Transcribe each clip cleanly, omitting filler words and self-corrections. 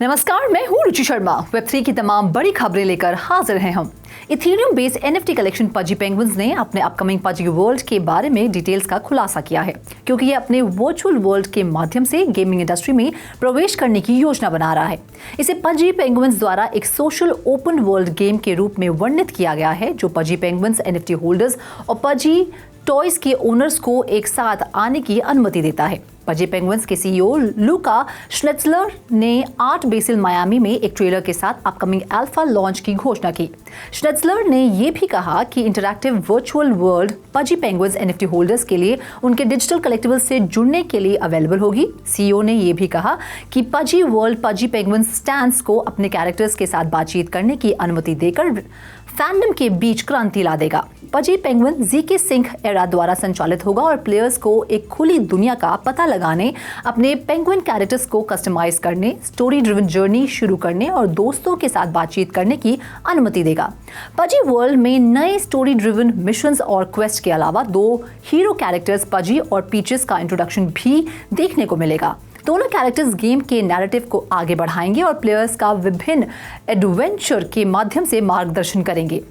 नमस्कार, मैं हूँ रुचि शर्मा। वेब3 की तमाम बड़ी खबरें लेकर हाजिर हैं हम। Ethereum based NFT collection Pudgy Penguins ने अपने अपकमिंग पजी वर्ल्ड के बारे में डिटेल्स का खुलासा किया है, क्योंकि ये अपने वर्चुअल वर्ल्ड के माध्यम से गेमिंग इंडस्ट्री में प्रवेश करने की योजना बना रहा है। इसे पजी पेंगुइन्स द्वारा एक सोशल ओपन वर्ल्ड गेम के रूप में वर्णित किया गया है, जो पजी पेंगुइन्स NFT होल्डर्स और पजी टॉयज के ओनर्स को एक साथ आने की अनुमति देता है। पजी पेंगुइन्स के सीईओ लूका श्नेट्जलर ने आर्ट बेसिल मायामी में एक ट्रेलर के साथ अपकमिंग अल्फा लॉन्च की घोषणा की। श्नेट्जलर ने यह भी कहा कि interactive virtual world Pudgy Penguins NFT holders के लिए उनके डिजिटल कलेक्टिबल्स से जुड़ने के लिए अवेलेबल होगी। सीईओ ने यह भी कहा कि पजी वर्ल्ड पजी पेंगुइन्स स्टैंस को अपने कैरेक्टर्स के साथ बातचीत करने की अनुमति देकर फैंडम के बीच क्रांति ला देगा। पजी पेंगुइन ZK Sync एरा द्वारा संचालित होगा और प्लेयर्स को एक खुली दुनिया का पता लगाने, अपने पेंगुइन कैरेक्टर्स को कस्टमाइज करने, स्टोरी ड्रिवन जर्नी शुरू करने और दोस्तों के साथ बातचीत करने की अनुमति देगा। पजी वर्ल्ड में नए स्टोरी ड्रिवन मिशंस और क्वेस्ट के अलावा 2 हीरो कैरेक्टर्स पजी और पीचेस का इंट्रोडक्शन भी देखने को मिलेगा। दोनों कैरेक्टर्स गेम के नैरेटिव को आगे बढ़ाएंगे और प्लेयर्स का विभिन्न एडवेंचर के माध्यम से मार्गदर्शन करेंगे।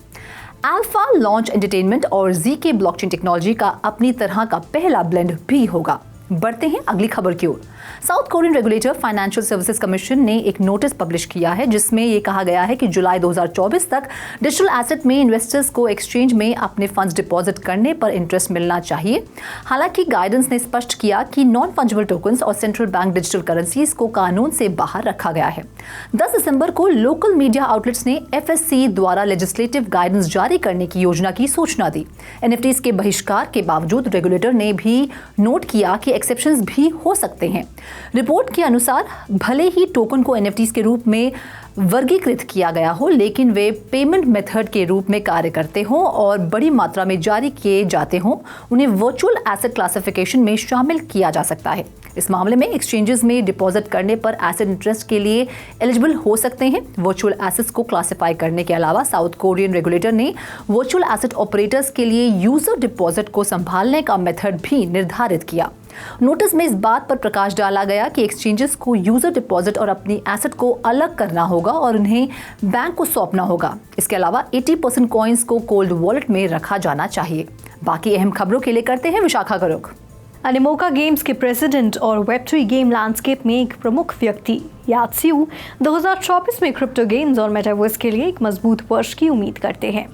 अल्फा लॉन्च एंटरटेनमेंट और ZK ब्लॉकचेन टेक्नोलॉजी का अपनी तरह का पहला ब्लेंड भी होगा। बढ़ते हैं अगली खबर की ओर। South Korean regulator Financial Services Commission ने एक नोटिस पब्लिश किया है, जिसमें यह कहा गया है कि जुलाई 2024 तक डिजिटल एसेट में इन्वेस्टर्स को एक्सचेंज में अपने फंड्स डिपॉजिट करने पर इंटरेस्ट मिलना चाहिए। हालांकि गाइडेंस ने स्पष्ट किया कि नॉन फंजिबल टोकन्स और सेंट्रल बैंक डिजिटल करेंसीज को कानून से बाहर रखा गया है। 10 दिसंबर को लोकल मीडिया आउटलेट्स ने FSC द्वारा लेजिस्लेटिव गाइडेंस जारी करने की योजना की सूचना दी। NFTs के बहिष्कार के बावजूद रेगुलेटर ने भी नोट किया कि एक्सेप्शंस भी हो सकते हैं। रिपोर्ट के अनुसार भले ही टोकन को NFTs के रूप में वर्गीकृत किया गया हो, लेकिन वे पेमेंट मेथड के रूप में कार्य करते हों और बड़ी मात्रा में जारी किए जाते हों, उन्हें वर्चुअल एसेट क्लासिफिकेशन में शामिल किया जा सकता है। इस मामले में एक्सचेंजेस में डिपॉजिट करने पर एसेट इंटरेस्ट के लिए एलिजिबल हो सकते हैं। वर्चुअल एसेट्स को क्लासिफाई करने के अलावा साउथ कोरियन रेगुलेटर ने वर्चुअल एसेट ऑपरेटर्स के लिए यूजर डिपॉजिट को संभालने का मेथड भी निर्धारित किया। नोटिस में इस बात पर प्रकाश डाला गया कि एक्सचेंजेस को यूजर डिपॉजिट और अपनी एसेट को अलग करना होगा और उन्हें बैंक को सौंपना होगा। इसके अलावा 80% कॉइन्स को कोल्ड वॉलेट में रखा जाना चाहिए। बाकी अहम खबरों के लिए करते हैं विशाखा का रुख। अनिमोका गेम्स के प्रेसिडेंट और वेब3 गेम लैंडस्केप में एक प्रमुख व्यक्ति यात्स्यू 2024 में क्रिप्टो गेम्स और मेटावर्स के लिए एक मजबूत वर्ष की उम्मीद करते हैं।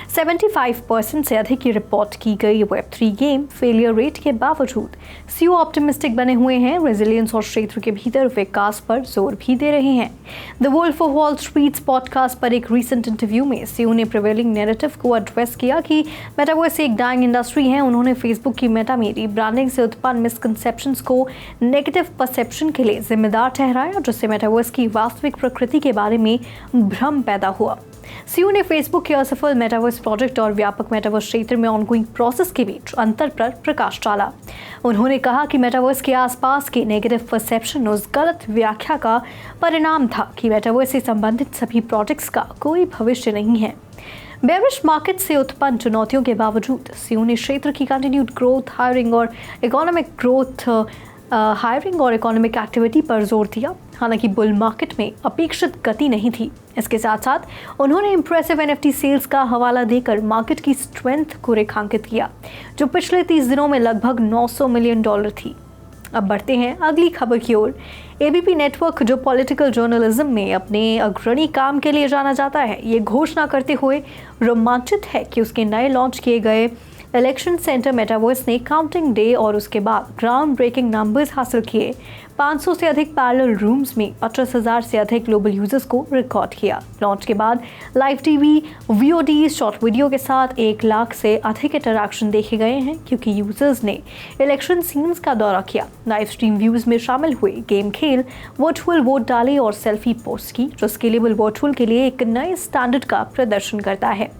75% से अधिक की रिपोर्ट की गई वेब3 गेम फेलियर रेट के बावजूद सीईओ ऑप्टिमिस्टिक बने हुए हैं। रेजिलियंस और क्षेत्र के भीतर विकास पर जोर भी दे रहे हैं। The Wolf of Wall Street's podcast पर एक रीसेंट इंटरव्यू में सीईओ ने प्रिवेलिंग नैरेटिव को एड्रेस किया कि मेटावर्स एक डाइंग इंडस्ट्री है। उन्होंने फेसबुक की मेटा मेरी ब्रांडिंग से उत्पन्न मिसकंसेप्शंस को नेगेटिव परसेप्शन के लिए जिम्मेदार ठहराया, जिससे मेटावर्स की वास्तविक प्रकृति के बारे में भ्रम पैदा हुआ। सीईओ ने फेसबुक के असफल मेटावर्स प्रोजेक्ट और व्यापक मेटावर्स क्षेत्र में ऑनगोइंग प्रोसेस के बीच अंतर पर प्रकाश डाला। उन्होंने कहा कि मेटावर्स के आसपास के नेगेटिव परसेप्शन उस गलत व्याख्या का परिणाम था कि मेटावर्स से संबंधित सभी प्रोजेक्ट्स का कोई भविष्य नहीं है। बेरिश मार्केट से उत्पन्न चुनौतियों के बावजूद सीईओ ने क्षेत्र की कंटिन्यूड ग्रोथ, हायरिंग और इकोनॉमिक एक्टिविटी पर जोर दिया। हालांकि बुल मार्केट में अपेक्षित गति नहीं थी। इसके साथ साथ उन्होंने इंप्रेसिव NFT सेल्स का हवाला देकर मार्केट की स्ट्रेंथ को रेखांकित किया, जो पिछले 30 दिनों में लगभग $900 मिलियन थी। अब बढ़ते हैं अगली खबर की ओर। ABP नेटवर्क, जो पॉलिटिकल जर्नलिज्म में अपने अग्रणी काम के लिए जाना जाता है, ये घोषणा करते हुए रोमांचित है कि उसके नए लॉन्च किए गए इलेक्शन सेंटर मेटावर्स ने काउंटिंग डे और उसके बाद ग्राउंड ब्रेकिंग नंबर्स हासिल किए। 500 से अधिक पैरेलल रूम्स में 50,000 से अधिक ग्लोबल यूजर्स को रिकॉर्ड किया। लॉन्च के बाद live TV, VOD, short video के साथ 1 लाख से अधिक इंटरैक्शन देखे गए हैं, क्योंकि यूजर्स ने इलेक्शन सीन्स का दौरा किया, लाइव स्ट्रीम व्यूज में शामिल हुए, गेम खेल, वर्चुअल वोट डाले और सेल्फी पोस्ट की, जो स्केलेबल वर्चुअल के लिए एक नए स्टैंडर्ड का प्रदर्शन करता है।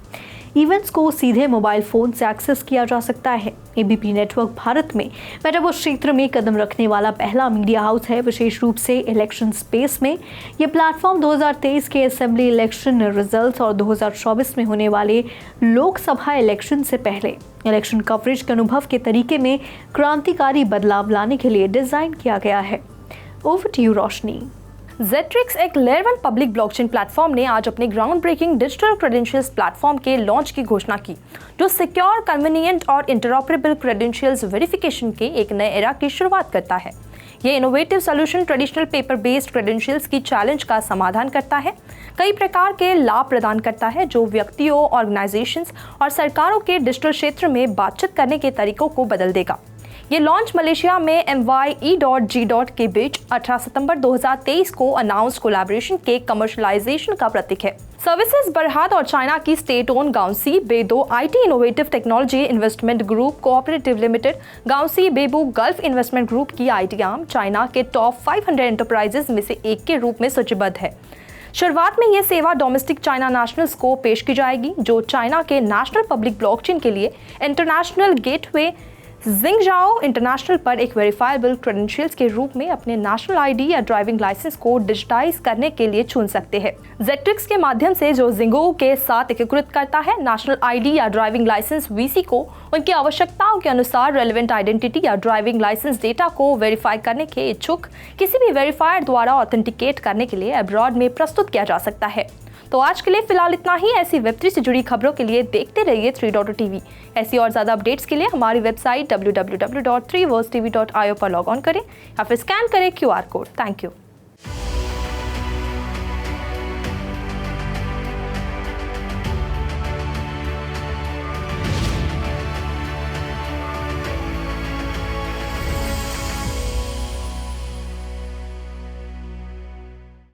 इवेंट्स को सीधे मोबाइल फोन से एक्सेस किया जा सकता है। ABP नेटवर्क भारत में मेटावर्स क्षेत्र में कदम रखने वाला पहला मीडिया हाउस है, विशेष रूप से इलेक्शन स्पेस में। यह प्लेटफॉर्म 2023 के असेंबली इलेक्शन रिजल्ट्स और 2024 में होने वाले लोकसभा इलेक्शन से पहले इलेक्शन कवरेज के अनुभव के तरीके में क्रांतिकारी बदलाव लाने के लिए डिजाइन किया गया है। Over to you Roshni. Zetrix एक लेयर 1 पब्लिक ब्लॉकचेन प्लेटफॉर्म ने आज अपने groundbreaking digital credentials platform के लॉन्च की घोषणा की, जो सिक्योर, कन्वीनियंट और इंटरऑपरेबल क्रेडेंशियल्स वेरिफिकेशन के एक नए एरा की शुरुआत करता है। ये innovative solution traditional paper based credentials की चैलेंज का समाधान करता है, कई प्रकार के लाभ प्रदान करता है जो व्यक्तियों, ऑर्गेनाइजेशंस और सरकारों के डिजिटल क्षेत्र में बातचीत करने के तरीकों को बदल देगा। ये लॉन्च मलेशिया में MYE.G. के बीच 18 सितंबर 2023 को अनाउंस कोलैबोरेशन के कमर्शलाइजेशन का प्रतीक है। सर्विसेज बरहात और चाइना की state own Guangxi Beidou IT innovative technology investment group cooperative limited, Guangxi Beibu Gulf investment group की IT आर्म चाइना के टॉप 500 एंटरप्राइजेज में से एक के रूप में सूचीबद्ध है। शुरुआत में यह सेवा डोमेस्टिक चाइना नेशनल्स को पेश की जाएगी, जो चाइना के नेशनल पब्लिक ब्लॉकचेन के लिए इंटरनेशनल गेटवे जिंगजाओ इंटरनेशनल पर एक वेरीफाइबल क्रेडेंशियल्स के रूप में अपने नेशनल ID या ड्राइविंग लाइसेंस को डिजिटाइज करने के लिए चुन सकते हैं। Zetrix के माध्यम से जो जिंगो के साथ एकीकृत करता है नेशनल ID या ड्राइविंग लाइसेंस VC को उनकी आवश्यकताओं के अनुसार रेलेवेंट आइडेंटिटी या ड्राइविंग लाइसेंस डेटा को वेरीफाई करने के इच्छुक किसी भी वेरीफायर द्वारा ऑथेंटिकेट करने के लिए अब्रॉड में प्रस्तुत किया जा सकता है। तो आज के लिए फिलहाल इतना ही। ऐसी Web3 से जुड़ी खबरों के लिए देखते रहिए 3.TV। ऐसी और ज़्यादा अपडेट्स के लिए हमारी वेबसाइट www.3versetv.io पर लॉग ऑन करें या फिर स्कैन करें QR कोड। Thank you.